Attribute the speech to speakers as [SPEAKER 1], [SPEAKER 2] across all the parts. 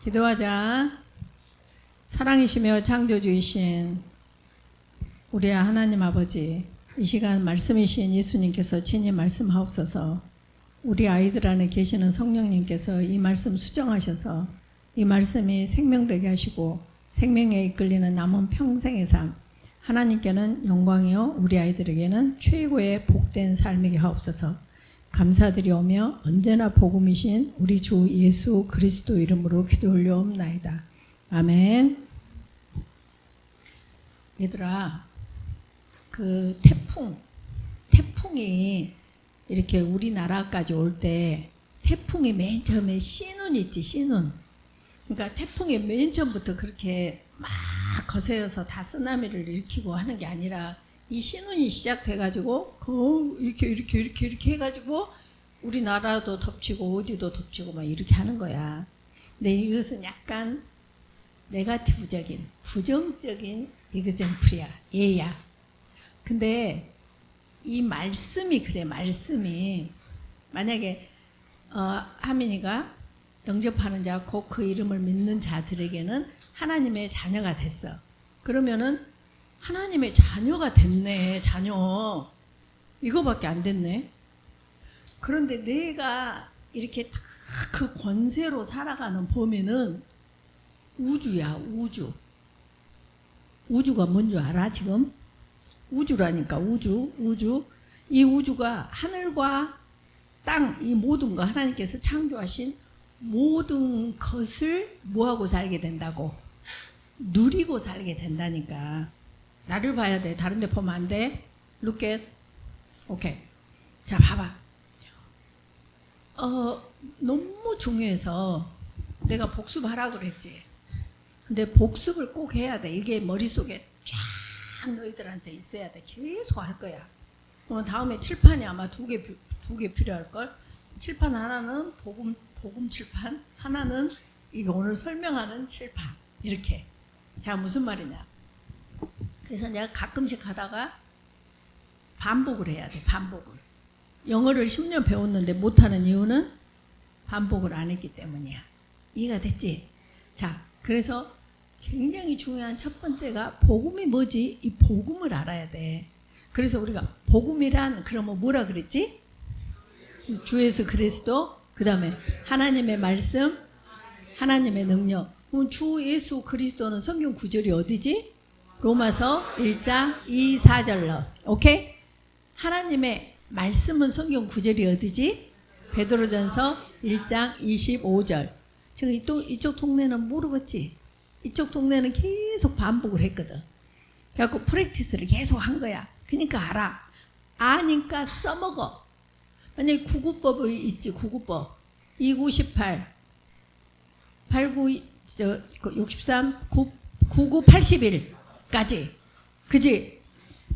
[SPEAKER 1] 기도하자. 사랑이시며 창조주이신 우리 하나님 아버지, 이 시간 말씀이신 예수님께서 친히 말씀하옵소서. 우리 아이들 안에 계시는 성령님께서 이 말씀 수정하셔서 이 말씀이 생명되게 하시고 생명에 이끌리는 남은 평생의 삶, 하나님께는 영광이요 우리 아이들에게는 최고의 복된 삶이게 하옵소서. 감사드리오며 언제나 복음이신 우리 주 예수 그리스도 이름으로 기도 올려옵나이다. 아멘. 얘들아, 그 태풍이 이렇게 우리나라까지 올 때 태풍이 맨 처음에 씨눈 있지, 씨눈. 그러니까 태풍이 맨 처음부터 그렇게 막 거세어서 다 쓰나미를 일으키고 하는 게 아니라 이 씨눈이 시작돼가지고 이렇게 해가지고 우리나라도 덮치고 어디도 덮치고 막 이렇게 하는 거야. 근데 이것은 약간 네거티브적인 부정적인 이그젠플이야, 얘야. 근데 이 말씀이 그래, 말씀이 만약에 하민이가 영접하는 자 곧 그 이름을 믿는 자들에게는 하나님의 자녀가 됐어. 그러면은 하나님의 자녀가 됐네. 자녀 이거밖에 안 됐네. 그런데 내가 이렇게 다 그 권세로 살아가는 범위는 우주야. 우주가 뭔 줄 알아 지금? 우주라니까. 우주. 이 우주가 하늘과 땅, 이 모든 거 하나님께서 창조하신 모든 것을 뭐하고 살게 된다고? 누리고 살게 된다니까. 나를 봐야 돼. 다른 데 보면 안 돼. Look at. 오케이. 자, 봐봐. 너무 중요해서 내가 복습하라고 그랬지. 근데 복습을 꼭 해야 돼. 이게 머릿속에 쫙 너희들한테 있어야 돼. 계속 할 거야. 다음에 칠판이 아마 두 개 필요할걸. 칠판 하나는 복음 칠판, 하나는 이거 오늘 설명하는 칠판. 이렇게. 자, 무슨 말이냐. 그래서 내가 가끔씩 하다가 반복을 해야 돼. 반복을. 영어를 10년 배웠는데 못하는 이유는 반복을 안 했기 때문이야. 이해가 됐지? 자, 그래서 굉장히 중요한 첫 번째가 복음이 뭐지? 이 복음을 알아야 돼. 그래서 우리가 복음이란 그러면 뭐라 그랬지? 주 예수 그리스도, 그 다음에 하나님의 말씀, 하나님의 능력. 그럼 주 예수 그리스도는 성경 구절이 어디지? 로마서 1장 2, 4절로. 오케이? 하나님의 말씀은 성경 구절이 어디지? 베드로전서 1장 25절. 지금 이쪽 동네는 모르겠지? 이쪽 동네는 계속 반복을 했거든. 그래갖고 프랙티스를 계속 한 거야. 그러니까 알아. 아니까 써먹어. 만약에 구구법이 있지, 구구법. 298, 89, 63, 99, 81까지. 그지?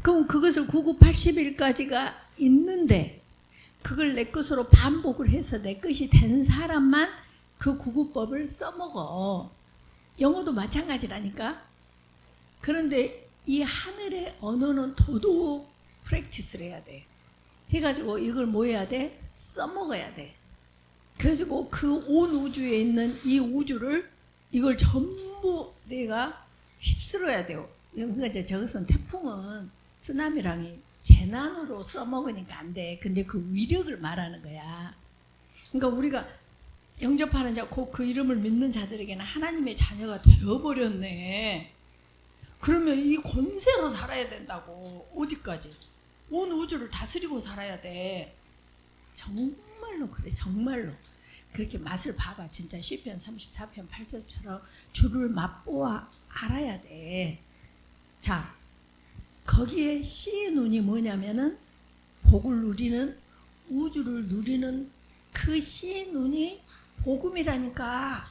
[SPEAKER 1] 그럼 그것을 99, 81까지가 있는데 그걸 내 것으로 반복을 해서 내 것이 된 사람만 그 구구법을 써먹어. 영어도 마찬가지라니까. 그런데 이 하늘의 언어는 더더욱 프랙티스를 해야 돼. 해가지고 이걸 뭐 해야 돼? 써먹어야 돼. 그래가지고 그 온 우주에 있는 이 우주를 이걸 전부 내가 휩쓸어야 돼요. 그러니까 이제 저것은 태풍은 쓰나미랑이 재난으로 써먹으니까 안 돼. 근데 그 위력을 말하는 거야. 그러니까 우리가 영접하는 자, 곧 그 이름을 믿는 자들에게는 하나님의 자녀가 되어버렸네. 그러면 이 권세로 살아야 된다고. 어디까지? 온 우주를 다스리고 살아야 돼. 정말로 그래, 정말로. 그렇게 맛을 봐봐. 진짜 시편 34편 8절처럼 주를 맛보아 알아야 돼. 자, 거기에 씨의 눈이 뭐냐면은 복을 누리는, 우주를 누리는 그 씨의 눈이 복음이라니까.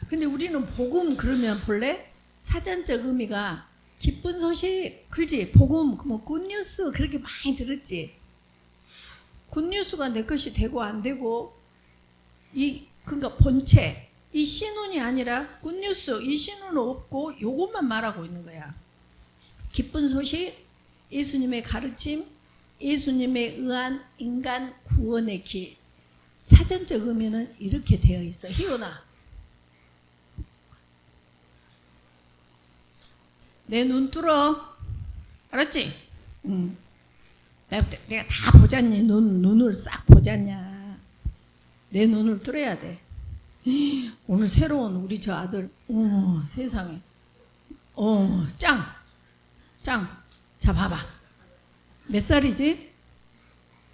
[SPEAKER 1] 근데 우리는 복음 그러면 볼래? 사전적 의미가 기쁜 소식, 그렇지? 복음, 뭐 굿뉴스 그렇게 많이 들었지? 굿뉴스가 내 것이 되고 안 되고, 그러니까 본체, 이 신운이 아니라 굿뉴스, 이 신운은 없고 요것만 말하고 있는 거야. 기쁜 소식, 예수님의 가르침, 예수님에 의한 인간 구원의 길. 사전적 의미는 이렇게 되어 있어. 희원아, 내 눈 뚫어. 알았지? 응. 내가 다 보잖니. 눈을 싹 보잖냐. 내 눈을 뚫어야 돼. 오늘 새로운 우리 저 아들, 세상에. 짱. 자, 봐봐. 몇 살이지?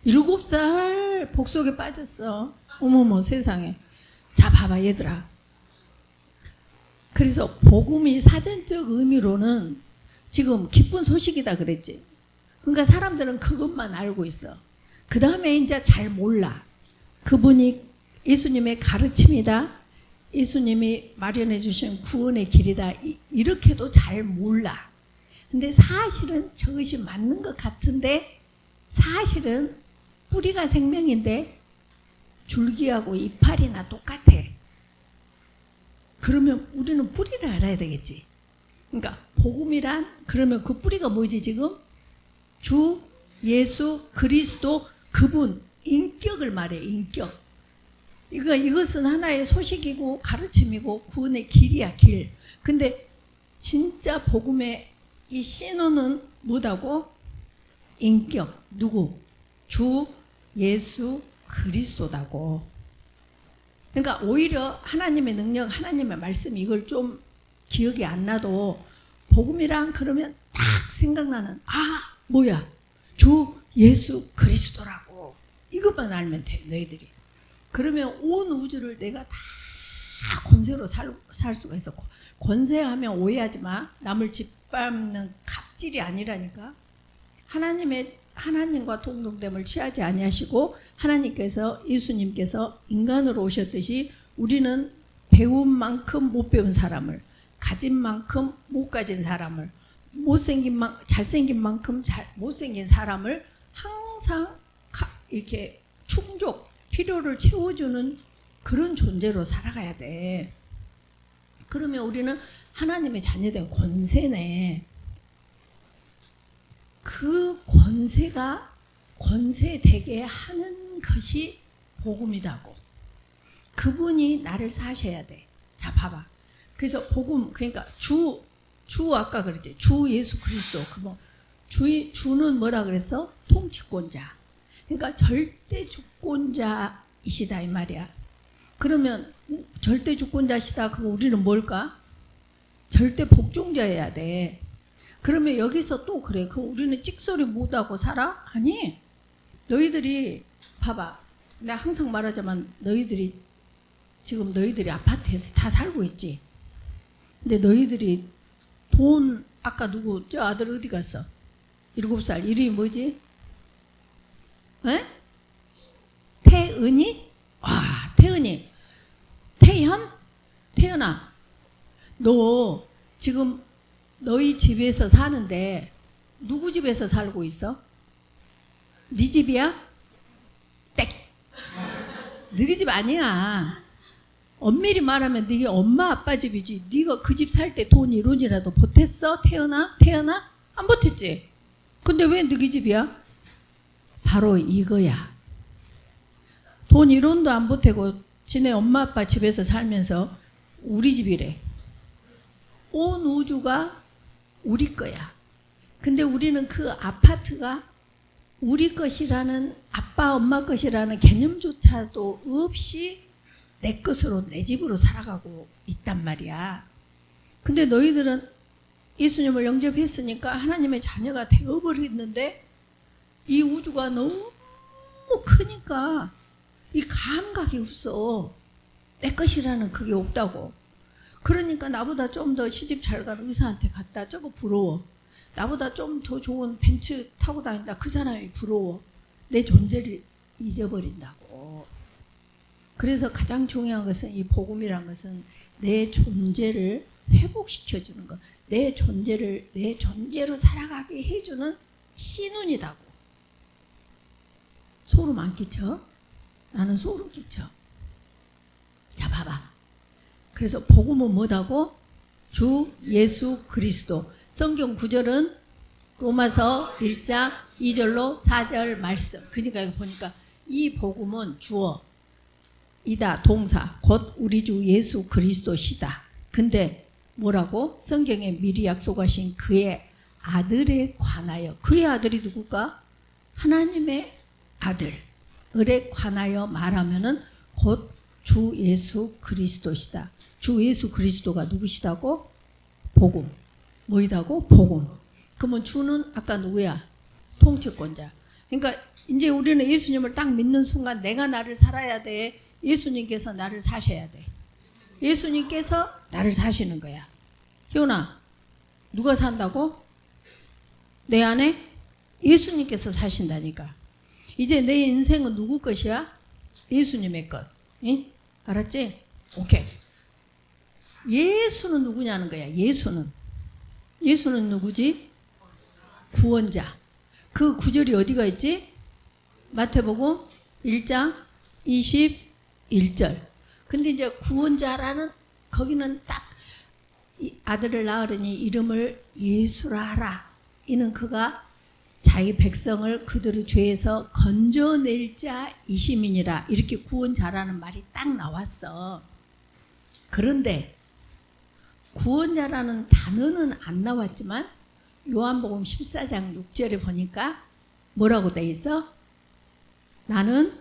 [SPEAKER 1] 7살 복속에 빠졌어. 어머머 세상에. 자, 봐봐 얘들아. 그래서 복음이 사전적 의미로는 지금 기쁜 소식이다 그랬지. 그러니까 사람들은 그것만 알고 있어. 그 다음에 이제 잘 몰라. 그분이 예수님의 가르침이다. 예수님이 마련해 주신 구원의 길이다. 이렇게도 잘 몰라. 근데 사실은 저것이 맞는 것 같은데 사실은 뿌리가 생명인데 줄기하고 이파리나 똑같아. 그러면 우리는 뿌리를 알아야 되겠지. 그러니까 복음이란 그러면 그 뿌리가 뭐지 지금? 주 예수 그리스도 그분 인격을 말해. 인격. 이것은 하나의 소식이고 가르침이고 구원의 길이야. 길. 근데 진짜 복음의 이 신호는 뭐다고? 인격. 누구? 주 예수 그리스도다고. 그러니까 오히려 하나님의 능력, 하나님의 말씀 이걸 좀 기억이 안 나도 복음이랑 그러면 딱 생각나는 뭐야? 주 예수 그리스도라고. 이것만 알면 돼 너희들이. 그러면 온 우주를 내가 다 권세로 살 수가 있어. 권세하면 오해하지 마. 남을 짓밟는 갑질이 아니라니까. 하나님과 동등됨을 취하지 아니하시고 하나님께서 예수님께서 인간으로 오셨듯이 우리는 배운 만큼 못 배운 사람을, 가진 만큼 못 가진 사람을, 잘생긴 만큼 못생긴 사람을 항상 이렇게 필요를 채워주는 그런 존재로 살아가야 돼. 그러면 우리는 하나님의 자녀된 권세네. 그 권세가 권세되게 하는 것이 복음이라고. 그분이 나를 사셔야 돼. 자, 봐봐. 그래서 복음, 그러니까 주 아까 그랬지. 주 예수 그리스도. 주는 뭐라 그랬어? 통치권자. 그러니까 절대 주권자이시다 이 말이야. 그러면 절대 주권자시다. 그럼 우리는 뭘까? 절대 복종자여야 돼. 그러면 여기서 또 그래. 그럼 우리는 찍소리 못하고 살아? 아니. 너희들이 봐봐. 내가 항상 말하자면 지금 너희들이 아파트에서 다 살고 있지. 근데 너희들이 돈 아까 누구 저 아들 어디 갔어? 7살. 이름이 뭐지? 에? 태은이? 와, 태은이. 태연아. 너 지금 너희 집에서 사는데 누구 집에서 살고 있어? 네 집이야? 땡. 너희 집 아니야. 엄밀히 말하면 네게 엄마 아빠 집이지. 네가 그 집 살 때 돈 1원이라도 보탰어? 태연아? 안 보탰지? 근데 왜 너희 집이야? 바로 이거야. 돈 1원도 안 보태고 지네 엄마 아빠 집에서 살면서 우리 집이래. 온 우주가 우리 거야. 근데 우리는 그 아파트가 우리 것이라는 아빠 엄마 것이라는 개념조차도 없이 내 것으로 내 집으로 살아가고 있단 말이야. 근데 너희들은 예수님을 영접했으니까 하나님의 자녀가 되어버렸는데 이 우주가 너무 크니까 이 감각이 없어. 내 것이라는 그게 없다고. 그러니까 나보다 좀 더 시집 잘 간 의사한테 갔다. 저거 부러워. 나보다 좀 더 좋은 벤츠 타고 다닌다. 그 사람이 부러워. 내 존재를 잊어버린다고. 그래서 가장 중요한 것은 이 복음이란 것은 내 존재를 회복시켜주는 것. 내 존재를 내 존재로 살아가게 해주는 신운이라고. 소름 안 끼쳐? 나는 소름 끼쳐. 자, 봐봐. 그래서 복음은 뭐다고? 주 예수 그리스도. 성경 구절은 로마서 1장 2절로 4절 말씀. 그러니까 여기 보니까 이 복음은 주어. 이다 동사 곧 우리 주 예수 그리스도시다. 근데 뭐라고? 성경에 미리 약속하신 그의 아들에 관하여, 그의 아들이 누굴까? 하나님의 아들에 관하여 말하면은 곧 주 예수 그리스도시다. 주 예수 그리스도가 누구시다고? 복음. 뭐이다고? 복음. 그러면 주는 아까 누구야? 통치권자. 그러니까 이제 우리는 예수님을 딱 믿는 순간 내가 나를 살아야 돼. 예수님께서 나를 사셔야 돼. 예수님께서 나를 사시는 거야. 희원아, 누가 산다고? 내 안에 예수님께서 사신다니까. 이제 내 인생은 누구 것이야? 예수님의 것. 응? 알았지? 오케이. 예수는 누구냐는 거야. 예수는 누구지? 구원자. 그 구절이 어디가 있지? 마태복음 1장 21절. 근데 이제 구원자라는 거기는 딱 아들을 낳으려니 이름을 예수라 하라. 이는 그가 자기 백성을 그들의 죄에서 건져낼 자이심이니라. 이렇게 구원자라는 말이 딱 나왔어. 그런데 구원자라는 단어는 안 나왔지만 요한복음 14장 6절에 보니까 뭐라고 돼 있어? 나는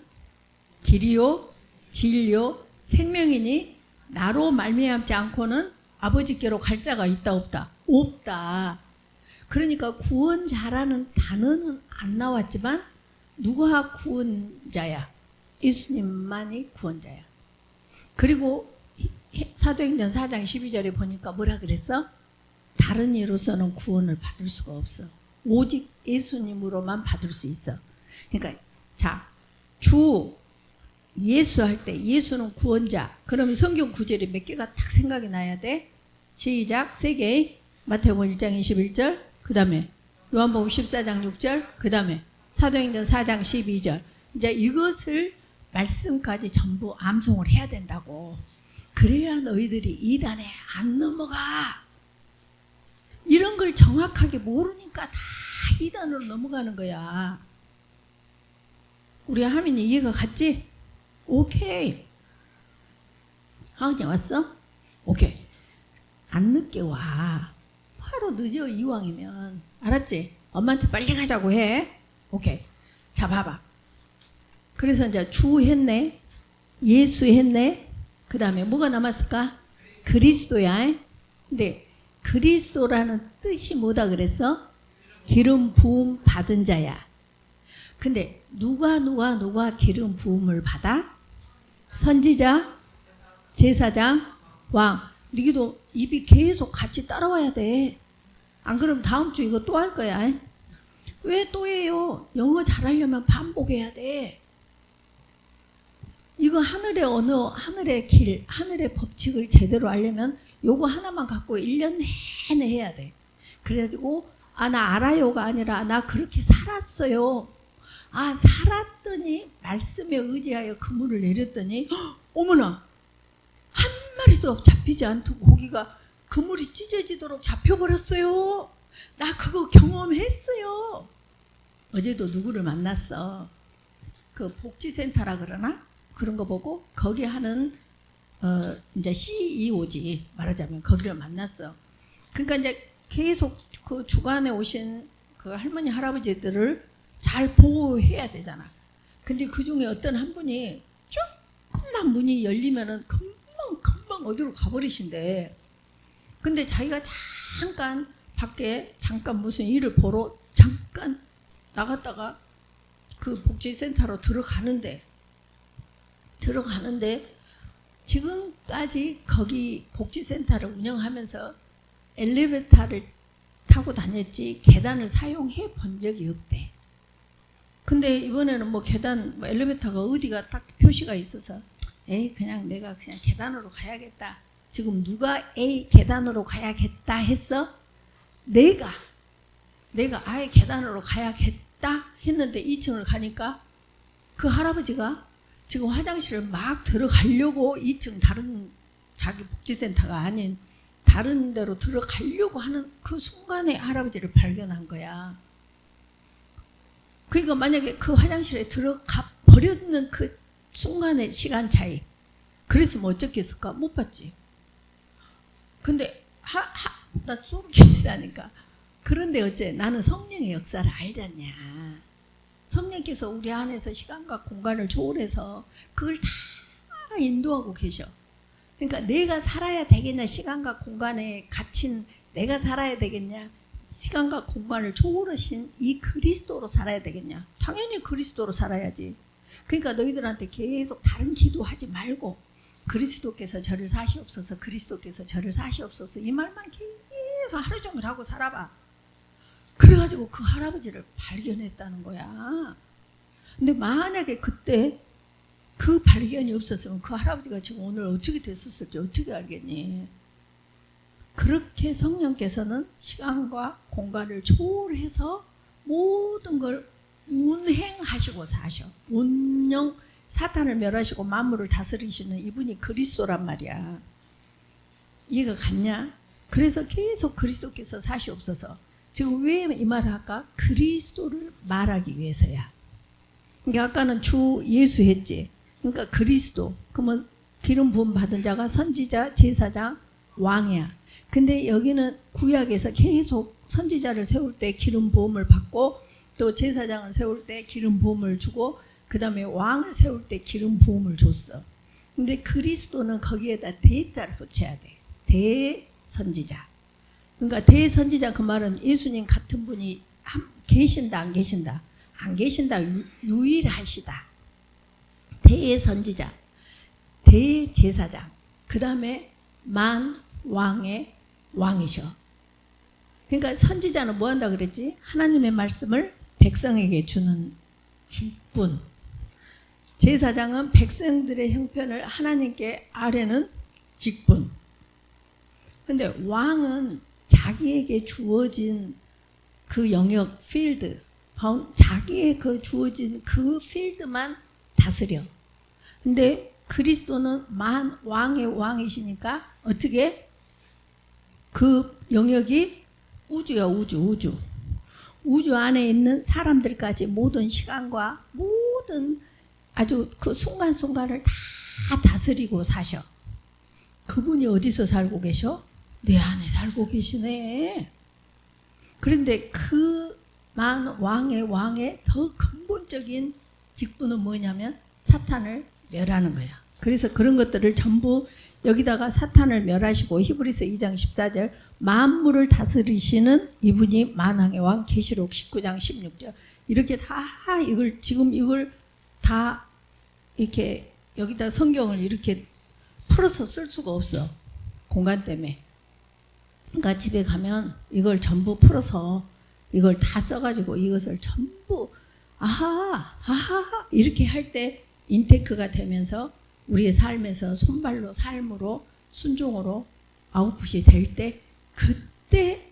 [SPEAKER 1] 길이요 진리요 생명이니 나로 말미암지 않고는 아버지께로 갈 자가 있다 없다? 없다. 그러니까 구원자라는 단어는 안 나왔지만 누가 구원자야? 예수님만이 구원자야. 그리고 사도행전 4장 12절에 보니까 뭐라 그랬어? 다른 이로서는 구원을 받을 수가 없어. 오직 예수님으로만 받을 수 있어. 그러니까 자, 주 예수 할 때 예수는 구원자. 그러면 성경 구절이 몇 개가 딱 생각이 나야 돼. 시작. 3개. 마태복음 1장 21절. 그 다음에 요한복음 14장 6절. 그 다음에 사도행전 4장 12절. 이제 이것을 말씀까지 전부 암송을 해야 된다고. 그래야 너희들이 이단에 안 넘어가. 이런 걸 정확하게 모르니까 다 이단으로 넘어가는 거야. 우리 하민이 이해가 갔지? 오케이. 하은이 왔어? 오케이. 안 늦게 와. 바로 늦어 이왕이면. 알았지? 엄마한테 빨리 가자고 해. 오케이. 자 봐봐. 그래서 이제 주 했네. 예수 했네. 그 다음에 뭐가 남았을까? 그리스도야. 근데 그리스도라는 뜻이 뭐다 그랬어? 기름 부음 받은 자야. 근데 누가 기름 부음을 받아? 선지자, 제사장, 왕. 너희도 입이 계속 같이 따라와야 돼. 안 그러면 다음 주 이거 또 할 거야. 왜 또 해요? 영어 잘하려면 반복해야 돼. 이거 하늘의 언어, 하늘의 길, 하늘의 법칙을 제대로 알려면 요거 하나만 갖고 1년 내내 해야 돼. 그래가지고 나 알아요가 아니라 나 그렇게 살았어요. 살았더니 말씀에 의지하여 그물을 내렸더니 어머나 한 마리도 잡히지 않고 고기가 그물이 찢어지도록 잡혀버렸어요. 나 그거 경험했어요. 어제도 누구를 만났어. 그 복지센터라 그러나? 그런 거 보고 거기 하는 이제 CEO지 말하자면 거기를 만났어. 그러니까 이제 계속 그 주간에 오신 그 할머니 할아버지들을 잘 보호해야 되잖아. 근데 그 중에 어떤 한 분이 조금만 문이 열리면은 금방 어디로 가버리신대. 근데 자기가 잠깐 밖에 잠깐 무슨 일을 보러 잠깐 나갔다가 그 복지센터로 들어가는데 지금까지 거기 복지센터를 운영하면서 엘리베이터를 타고 다녔지 계단을 사용해 본 적이 없대. 근데 이번에는 뭐 계단, 엘리베이터가 어디가 딱 표시가 있어서 그냥 내가 그냥 계단으로 가야겠다. 지금 누가 계단으로 가야겠다 했어? 내가 아예 계단으로 가야겠다 했는데 2층을 가니까 그 할아버지가 지금 화장실을 막 들어가려고 2층 다른 자기 복지센터가 아닌 다른 데로 들어가려고 하는 그 순간에 할아버지를 발견한 거야. 그러니까 만약에 그 화장실에 들어가 버렸는 그 순간의 시간 차이, 그랬으면 어쩌겠을까? 못 봤지. 근데 나 소름 끼치다니까. 그런데 어째 나는 성령의 역사를 알잖냐. 성령께서 우리 안에서 시간과 공간을 초월해서 그걸 다 인도하고 계셔. 그러니까 내가 살아야 되겠냐, 시간과 공간에 갇힌 내가 살아야 되겠냐, 시간과 공간을 초월하신 이 그리스도로 살아야 되겠냐. 당연히 그리스도로 살아야지. 그러니까 너희들한테 계속 다른 기도하지 말고 그리스도께서 저를 사시옵소서, 그리스도께서 저를 사시옵소서, 이 말만 계속 하루 종일 하고 살아봐. 그래가지고 그 할아버지를 발견했다는 거야. 근데 만약에 그때 그 발견이 없었으면 그 할아버지가 지금 오늘 어떻게 됐었을지 어떻게 알겠니? 그렇게 성령께서는 시간과 공간을 초월해서 모든 걸 운행하시고 사셔. 운영, 사탄을 멸하시고 만물을 다스리시는 이분이 그리스도란 말이야. 이해가 갔냐? 그래서 계속 그리스도께서 사시옵소서. 지금 왜 이 말을 할까? 그리스도를 말하기 위해서야. 그러니까 아까는 주 예수 했지. 그러니까 그리스도. 그러면 기름 부음 받은 자가 선지자, 제사장, 왕이야. 근데 여기는 구약에서 계속 선지자를 세울 때 기름 부음을 받고 또 제사장을 세울 때 기름 부음을 주고 그 다음에 왕을 세울 때 기름 부음을 줬어. 근데 그리스도는 거기에다 대자를 붙여야 돼. 대선지자. 그러니까 대선지자 그 말은 예수님 같은 분이 계신다 안 계신다? 안 계신다. 유일하시다. 대선지자, 대제사장, 그 다음에 만왕의 왕이셔. 그러니까 선지자는 뭐 한다 그랬지? 하나님의 말씀을 백성에게 주는 직분. 제사장은 백성들의 형편을 하나님께 아뢰는 직분. 근데 왕은 자기에게 주어진 그 영역, 필드, 자기의 그 주어진 그 필드만 다스려. 근데 그리스도는 왕의 왕이시니까 어떻게? 그 영역이 우주야, 우주. 우주 안에 있는 사람들까지 모든 시간과 모든 아주 그 순간순간을 다 다스리고 사셔. 그분이 어디서 살고 계셔? 내 안에 살고 계시네. 그런데 그 왕의 더 근본적인 직분은 뭐냐면 사탄을 멸하는 거야. 그래서 그런 것들을 전부 여기다가 사탄을 멸하시고 히브리서 2장 14절 만물을 다스리시는 이분이 만왕의 왕, 계시록 19장 16절 이렇게 다 이걸 다 이렇게 여기다 성경을 이렇게 풀어서 쓸 수가 없어. 공간 때문에. 그러니까 집에 가면 이걸 전부 풀어서 이걸 다 써가지고 이것을 전부 아하 이렇게 할 때 인테크가 되면서 우리의 삶에서 손발로 삶으로 순종으로 아웃풋이 될 때 그때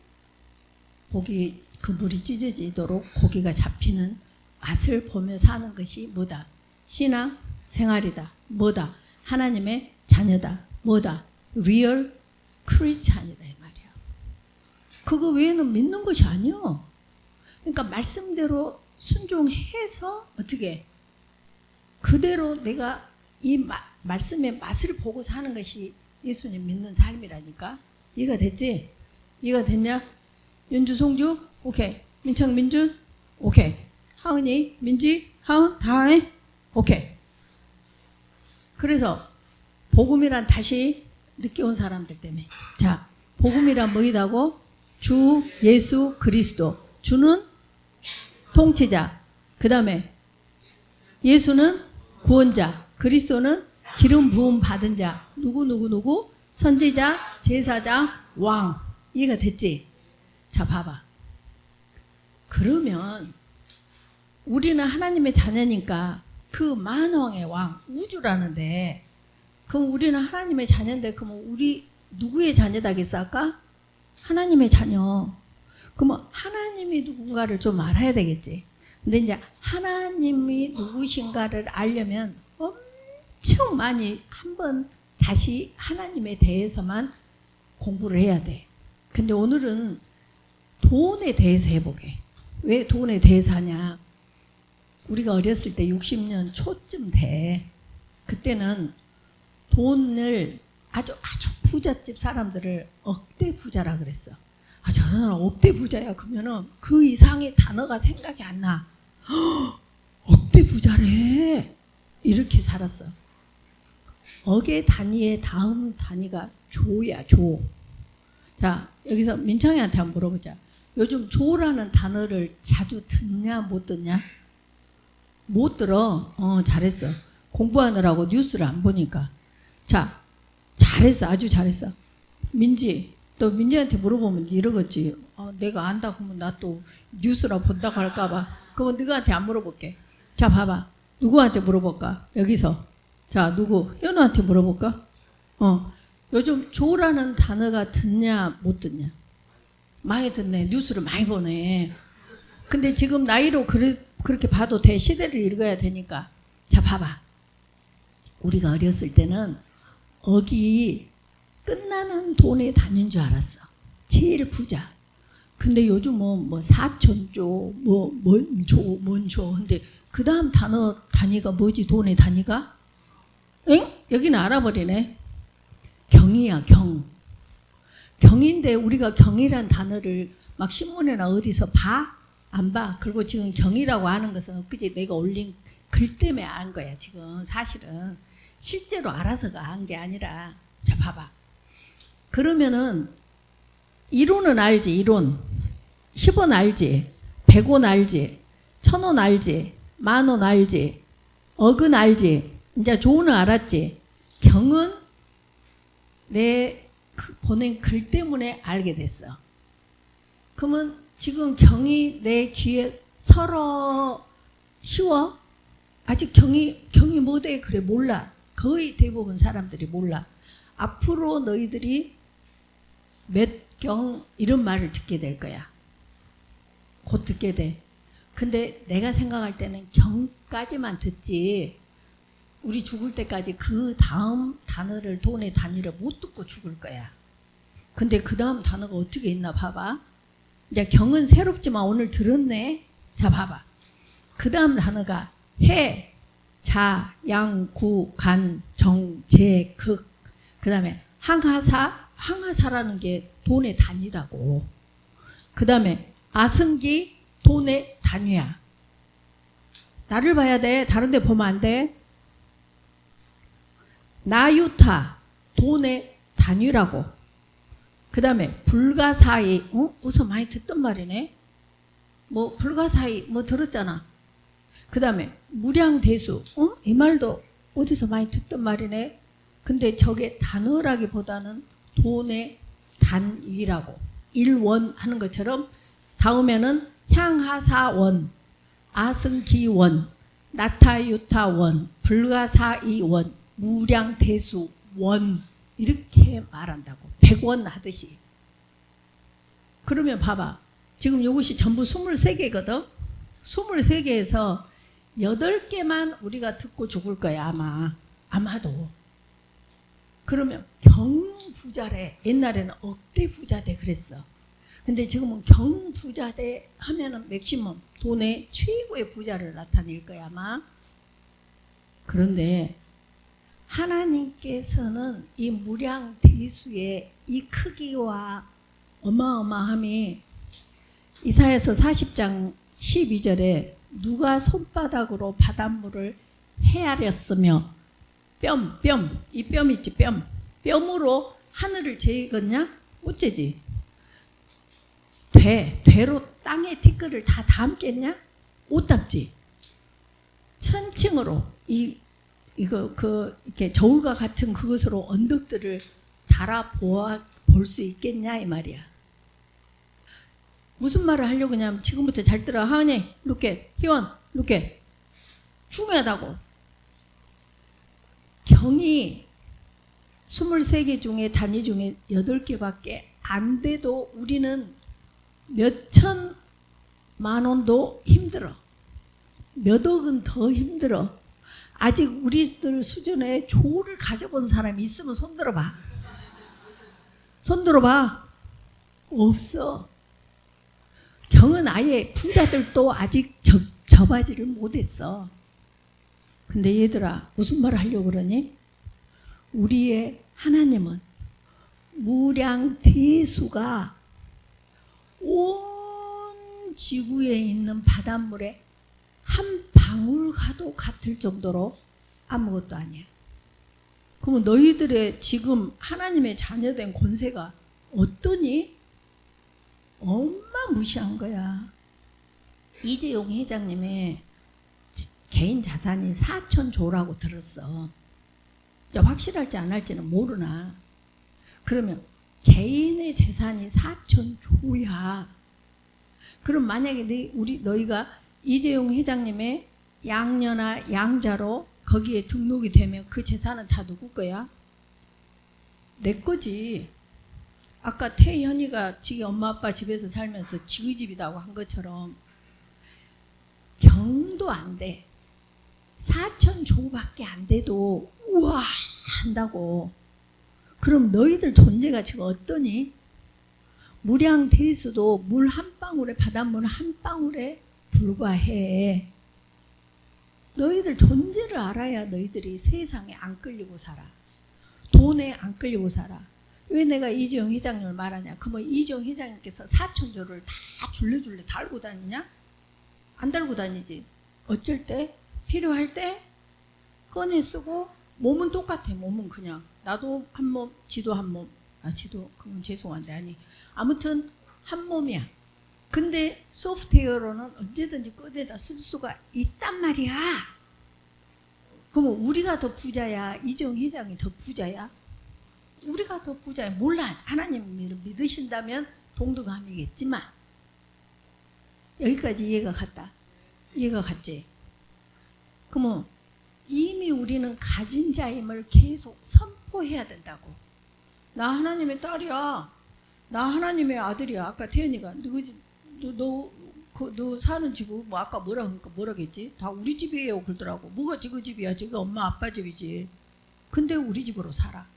[SPEAKER 1] 고기 그 물이 찢어지도록 고기가 잡히는 맛을 보며 사는 것이 뭐다? 신앙 생활이다. 뭐다? 하나님의 자녀다. 뭐다? 리얼 크리스찬이다 이 말이야. 그거 외에는 믿는 것이 아니야. 그러니까 말씀대로 순종해서 어떻게 그대로 내가 이 말씀의 맛을 보고 사는 것이 예수님 믿는 삶이라니까. 이해가 됐지? 이해가 됐냐? 윤주, 송주? 오케이. 민창, 민준? 오케이. 하은이, 민지, 하은, 다해? 오케이. 그래서 복음이란 다시 늦게 온 사람들 때문에. 자, 복음이란 뭐이다고? 주 예수 그리스도. 주는 통치자. 그 다음에 예수는 구원자. 그리스도는 기름 부음 받은 자. 누구? 선지자, 제사장, 왕. 이해가 됐지? 자, 봐봐. 그러면 우리는 하나님의 자녀니까 그 만왕의 왕, 우주라는데 그럼 우리는 하나님의 자녀인데 그러면 우리 누구의 자녀다겠어 아까? 하나님의 자녀. 그러면 하나님이 누군가를 좀 알아야 되겠지. 근데 이제 하나님이 누구신가를 알려면 엄청 많이 한번 다시 하나님에 대해서만 공부를 해야 돼. 근데 오늘은 돈에 대해서 해보게. 왜 돈에 대해서 하냐? 우리가 어렸을 때 60년 초쯤 돼. 그때는 돈을 아주 부잣집 사람들을 억대 부자라 그랬어. 아, 저 사람 억대 부자야. 그러면은 그 이상의 단어가 생각이 안 나. 억대 부자래. 이렇게 살았어. 억의 단위의 다음 단위가 조야, 조. 자, 여기서 민창이한테 한번 물어보자. 요즘 조라는 단어를 자주 듣냐, 못 듣냐? 못 들어. 잘했어. 공부하느라고 뉴스를 안 보니까. 자, 잘했어. 아주 잘했어. 민지, 또 민지한테 물어보면 이러겠지. 내가 안다 그러면 나 또 뉴스라 본다고 할까봐. 그러면 너한테 안 물어볼게. 자, 봐봐. 누구한테 물어볼까? 여기서. 자, 누구? 현우한테 물어볼까? 요즘 조라는 단어가 듣냐, 못 듣냐? 많이 듣네. 뉴스를 많이 보네. 근데 지금 나이로 그렇게 봐도 돼. 시대를 읽어야 되니까. 자, 봐봐. 우리가 어렸을 때는 억이 끝나는 돈의 단위인 줄 알았어. 제일 부자. 근데 요즘 뭐 4천조, 뭔조. 근데 그 다음 단위가 뭐지? 돈의 단위가? 응? 여기는 알아버리네. 경이야, 경. 경인데 우리가 경이란 단어를 막 신문이나 어디서 봐? 안 봐. 그리고 지금 경이라고 하는 것은 엊그제 내가 올린 글 때문에 안 거야. 지금 사실은 실제로 알아서가 한 게 아니라. 자, 봐봐. 그러면은 이론은 알지. 이론. 10원 알지. 100원 알지. 1000원 알지. 10,000원 알지. 억은 알지. 이제 조는 알았지. 경은 내 보낸 글 때문에 알게 됐어. 그러면 지금 경이 내 귀에 서러 쉬워? 아직 경이 뭐대? 그래, 몰라. 거의 대부분 사람들이 몰라. 앞으로 너희들이 몇 경 이런 말을 듣게 될 거야. 곧 듣게 돼. 근데 내가 생각할 때는 경까지만 듣지 우리 죽을 때까지 그 다음 단어를 돈의 단위를 못 듣고 죽을 거야. 근데 그 다음 단어가 어떻게 있나 봐봐. 이제 경은 새롭지만 오늘 들었네. 자, 봐봐. 그 다음 단어가 해, 자, 양, 구, 간, 정, 제, 극. 그 다음에 항하사. 항하사라는 게 돈의 단위다고. 그 다음에 아승기, 돈의 단위야. 나를 봐야 돼. 다른 데 보면 안 돼. 나유타, 돈의 단위라고. 그 다음에 불가사의, 어디서 많이 듣던 말이네. 뭐 불가사의 뭐 들었잖아. 그 다음에 무량대수, 이 말도 어디서 많이 듣던 말이네. 근데 저게 단어라기보다는 돈의 단위라고. 일원 하는 것처럼 다음에는 향하사원, 아승기원, 나타유타원, 불가사의원, 무량대수원 이렇게 말한다고. 100원 하듯이. 그러면 봐봐. 지금 이것이 전부 23개거든. 23개에서 8개만 우리가 듣고 죽을 거야 아마. 아마도. 그러면 경부자래. 옛날에는 억대 부자대 그랬어. 근데 지금은 경부자대 하면은 맥시멈 돈의 최고의 부자를 나타낼 거야 아마. 그런데 하나님께서는 이 무량대수의 이 크기와 어마어마함이 이사야서 40장 12절에 누가 손바닥으로 바닷물을 헤아렸으며 이 뼘 있지, 뼘으로 하늘을 재겠냐? 어째지? 되로 땅에 티끌을 다 담겠냐? 못 담지. 천층으로 이렇게 저울과 같은 그것으로 언덕들을 달아 볼 수 있겠냐 이 말이야. 무슨 말을 하려고 하냐면 지금부터 잘 들어. 하은이, 이렇게 희원, 이렇게 중요하다고. 경이 23개 중에 단위 중에 8개밖에 안 돼도 우리는 몇천만 원도 힘들어. 몇 억은 더 힘들어. 아직 우리들 수준의 조를 가져본 사람이 있으면 손들어봐. 손들어봐. 없어. 경은 아예 부자들도 아직 접하지를 못했어. 근데 얘들아 무슨 말을 하려고 그러니? 우리의 하나님은 무량대수가 온 지구에 있는 바닷물에 한 방울과도 같을 정도로 아무것도 아니야. 그러면 너희들의 지금 하나님의 자녀된 권세가 어떠니? 어마무시한 거야. 이재용 회장님의 개인 자산이 4,000조라고 들었어. 확실할지 안 할지는 모르나. 그러면 개인의 재산이 4,000조야. 그럼 만약에 너희가 이재용 회장님의 양녀나 양자로 거기에 등록이 되면 그 재산은 다 누구 거야? 내 거지. 아까 태현이가 지기 엄마 아빠 집에서 살면서 지의 집이라고 한 것처럼 경도 안 돼. 4,000조밖에 안 돼도 우와 한다고. 그럼 너희들 존재가 지금 어떠니? 무량대수도 물 한 방울에, 바닷물 한 방울에 불과해. 너희들 존재를 알아야 너희들이 세상에 안 끌리고 살아. 돈에 안 끌리고 살아. 왜 내가 이재용 회장님을 말하냐? 그러면 이재용 회장님께서 4,000조를 다 줄레줄레 달고 다니냐? 안 달고 다니지. 어쩔 때? 필요할 때? 꺼내 쓰고. 몸은 똑같아. 몸은 그냥 나도 한 몸, 지도 한 몸. 지도 그건 죄송한데 아니. 아무튼 한 몸이야. 근데 소프트웨어로는 언제든지 꺼내다 쓸 수가 있단 말이야. 그러면 우리가 더 부자야? 이재용 회장이 더 부자야? 우리가 더 부자야. 몰라. 하나님을 믿으신다면 동등함이겠지만. 여기까지 이해가 갔다. 이해가 갔지? 그러면 이미 우리는 가진 자임을 계속 선포해야 된다고. 나 하나님의 딸이야. 나 하나님의 아들이야. 아까 태연이가 너 사는 집은 뭐 아까 뭐라겠지? 다 우리 집이에요 그러더라고. 뭐가 지그 집이야? 지금 엄마 아빠 집이지. 근데 우리 집으로 살아.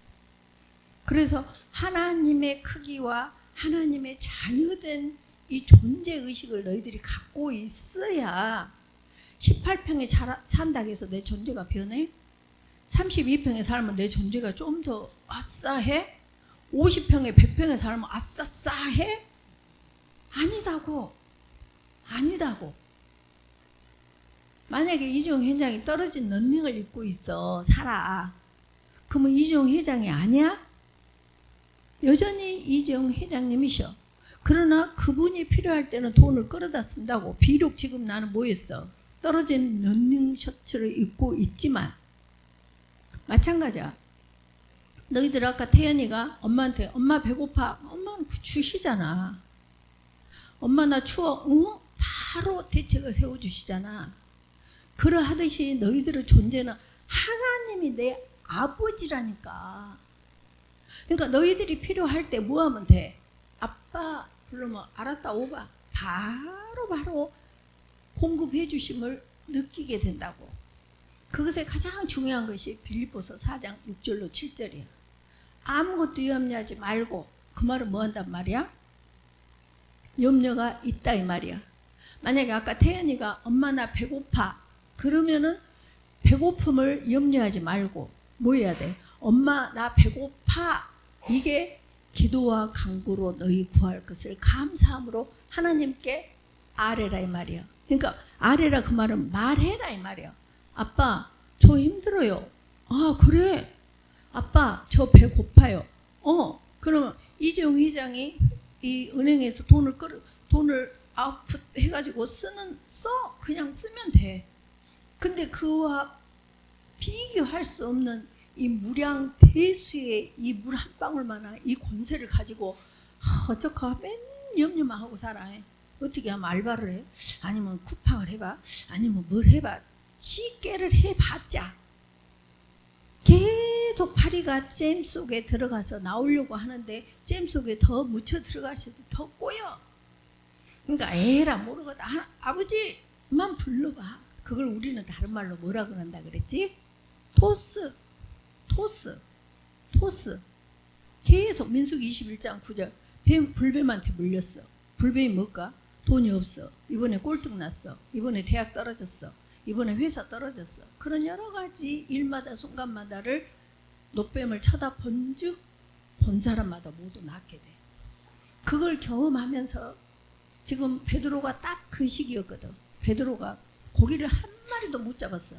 [SPEAKER 1] 그래서 하나님의 크기와 하나님의 자녀된 이 존재의식을 너희들이 갖고 있어야 18평에 산다고 해서 내 존재가 변해? 32평에 살면 내 존재가 좀 더 아싸해? 50평에 100평에 살면 아싸싸해? 아니다고. 아니다고. 만약에 이재용 회장이 떨어진 런닝을 입고 있어. 살아. 그러면 이재용 회장이 아니야? 여전히 이재용 회장님이셔. 그러나 그분이 필요할 때는 돈을 끌어다 쓴다고. 비록 지금 나는 뭐 했어? 떨어진 런닝 셔츠를 입고 있지만 마찬가지야. 너희들 아까 태연이가 엄마한테 엄마 배고파. 엄마는 주시잖아. 엄마 나 추워. 응? 바로 대책을 세워주시잖아. 그러하듯이 너희들의 존재는 하나님이 내 아버지라니까. 그러니까 너희들이 필요할 때 뭐 하면 돼? 아빠 부르면 알았다 오바. 바로 공급해 주심을 느끼게 된다고. 그것에 가장 중요한 것이 빌립보서 4장 6절로 7절이야. 아무것도 염려하지 말고. 그 말은 뭐 한단 말이야? 염려가 있다 이 말이야. 만약에 아까 태연이가 엄마 나 배고파. 그러면은 배고픔을 염려하지 말고 뭐 해야 돼? 엄마 나 배고파. 이게 기도와 간구로 너희 구할 것을 감사함으로 하나님께 아뢰라 이 말이야. 그러니까 아뢰라 그 말은 말해라 이 말이야. 아빠 저 힘들어요. 아 그래? 아빠 저 배고파요. 그러면 이재용 회장이 이 은행에서 돈을 아웃풋 해가지고 그냥 쓰면 돼. 근데 그와 비교할 수 없는 이 무량대수의 이 물 한 방울만한 이 권세를 가지고 어쩌까 맨 염려만 하고 살아. 어떻게 하면 알바를 해? 아니면 쿠팡을 해봐? 아니면 뭘 해봐? 찌개를 해봤자 계속 파리가 잼 속에 들어가서 나오려고 하는데 잼 속에 더 묻혀 들어가셔도 더 꼬여. 그러니까 에라 모르거든. 아버지만 불러봐. 그걸 우리는 다른 말로 뭐라 그런다 그랬지? 토스. 계속 민수기 21장 9절 불뱀한테 물렸어. 불뱀이 뭘까? 돈이 없어. 이번에 꼴등 났어. 이번에 대학 떨어졌어. 이번에 회사 떨어졌어. 그런 여러 가지 일마다 순간마다를 노뱀을 쳐다 본즉 본 사람마다 모두 낫게 돼. 그걸 경험하면서 지금 베드로가 딱 그 시기였거든. 베드로가 고기를 한 마리도 못 잡았어.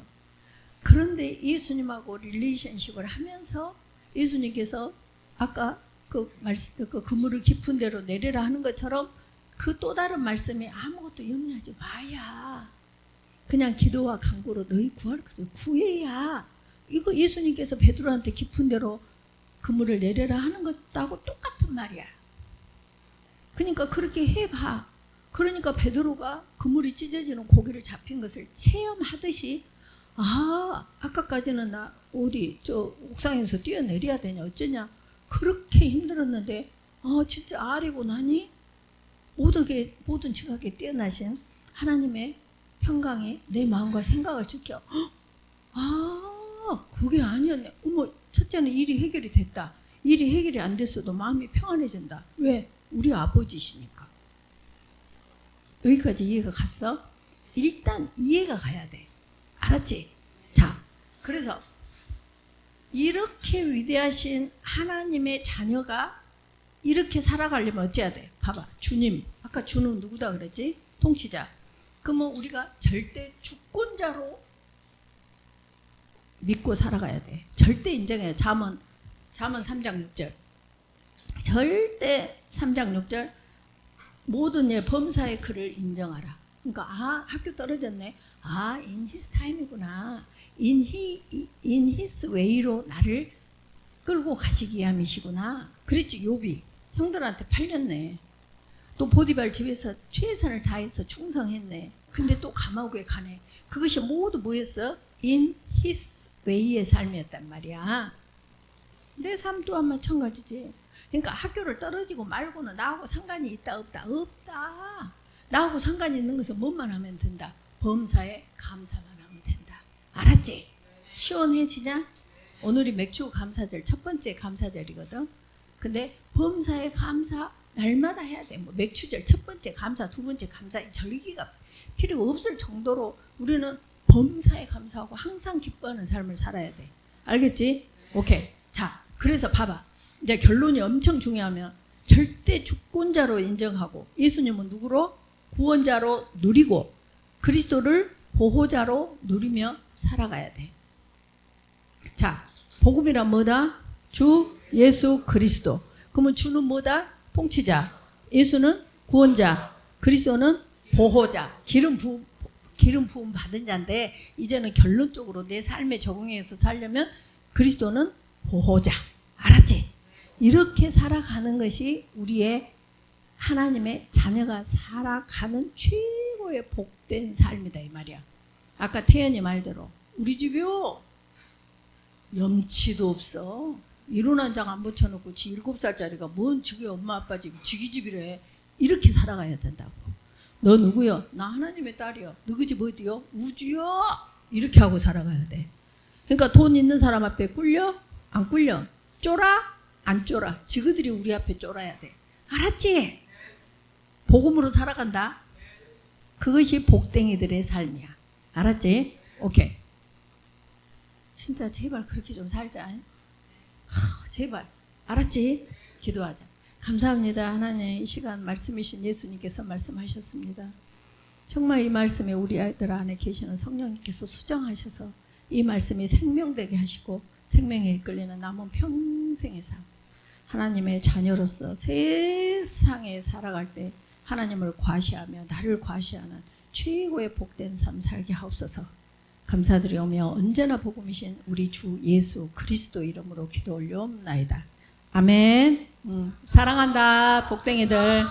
[SPEAKER 1] 그런데 예수님하고 릴레이션십을 하면서 예수님께서 아까 그 말씀, 그 그물을 깊은 데로 내려라 하는 것처럼 그 또 다른 말씀이 아무것도 염려하지 마야. 그냥 기도와 간구로 너희 구할 것을 구해야. 이거 예수님께서 베드로한테 깊은 데로 그물을 내려라 하는 것하고 똑같은 말이야. 그러니까 그렇게 해봐. 그러니까 베드로가 그물이 찢어지는 고기를 잡힌 것을 체험하듯이 아까까지는 나 어디 저 옥상에서 뛰어내려야 되냐 어쩌냐 그렇게 힘들었는데 진짜 아래고 나니 모든 지각에 뛰어나신 하나님의 평강이 내 마음과 생각을 지켜. 그게 아니었네. 어머, 첫째는 일이 해결이 됐다. 일이 해결이 안 됐어도 마음이 평안해진다. 왜? 우리 아버지시니까. 여기까지 이해가 갔어? 일단 이해가 가야 돼. 알았지? 자, 그래서 이렇게 위대하신 하나님의 자녀가 이렇게 살아가려면 어찌해야 돼? 봐봐. 주님, 아까 주는 누구다 그랬지? 통치자. 그러면 우리가 절대 주권자로 믿고 살아가야 돼. 절대 인정해야 돼. 잠언 3장 6절. 절대 3장 6절. 모든 일 범사의 그를 인정하라. 그러니까 학교 떨어졌네. in his time이구나. in his way로 나를 끌고 가시기 위함이시구나. 그랬지. 욥이 형들한테 팔렸네. 또 보디발 집에서 최선을 다해서 충성했네. 근데 또 감옥에 가네. 그것이 모두 뭐였어? in his way의 삶이었단 말이야. 내 삶 또한 마찬가지지. 그러니까 학교를 떨어지고 말고는 나하고 상관이 있다 없다? 없다. 나하고 상관이 있는 것은 뭐만 하면 된다? 범사에 감사만 하면 된다. 알았지? 시원해지냐? 오늘이 맥주 감사절 첫 번째 감사절이거든. 근데 범사에 감사 날마다 해야 돼. 뭐 맥주절 첫 번째 감사, 두 번째 감사 절기가 필요 없을 정도로 우리는 범사에 감사하고 항상 기뻐하는 삶을 살아야 돼. 알겠지? 오케이. 자, 그래서 봐봐. 이제 결론이 엄청 중요하면 절대 주권자로 인정하고 예수님은 누구로? 구원자로 누리고 그리스도를 보호자로 누리며 살아가야 돼. 자, 복음이란 뭐다? 주 예수 그리스도. 그러면 주는 뭐다? 통치자. 예수는 구원자. 그리스도는 보호자. 기름 부음 받은 자인데 이제는 결론적으로 내 삶에 적용해서 살려면 그리스도는 보호자. 알았지? 이렇게 살아가는 것이 우리의 하나님의 자녀가 살아가는 최고의 복된 삶이다 이 말이야. 아까 태연이 말대로 우리 집이요 염치도 없어. 이론 한 장 안 붙여놓고 지 7살짜리가 뭔 지기 엄마 아빠 집 지기 집이래. 이렇게 살아가야 된다고. 너 누구요? 나 하나님의 딸이요. 너희 집 어디요? 우주요. 이렇게 하고 살아가야 돼. 그러니까 돈 있는 사람 앞에 꿀려? 안 꿀려? 쫄아? 안 쫄아. 지그들이 우리 앞에 쫄아야 돼. 알았지? 복음으로 살아간다. 그것이 복댕이들의 삶이야. 알았지? 오케이. 진짜 제발 그렇게 좀 살자. 제발. 알았지? 기도하자. 감사합니다. 하나님 이 시간 말씀이신 예수님께서 말씀하셨습니다. 정말 이 말씀에 우리 아이들 안에 계시는 성령님께서 수정하셔서 이 말씀이 생명되게 하시고 생명에 이끌리는 남은 평생의 삶. 하나님의 자녀로서 세상에 살아갈 때 하나님을 과시하며 나를 과시하는 최고의 복된 삶 살게 하옵소서. 감사드리오며 언제나 복음이신 우리 주 예수 그리스도 이름으로 기도 올려옵나이다. 아멘. 사랑한다 복댕이들.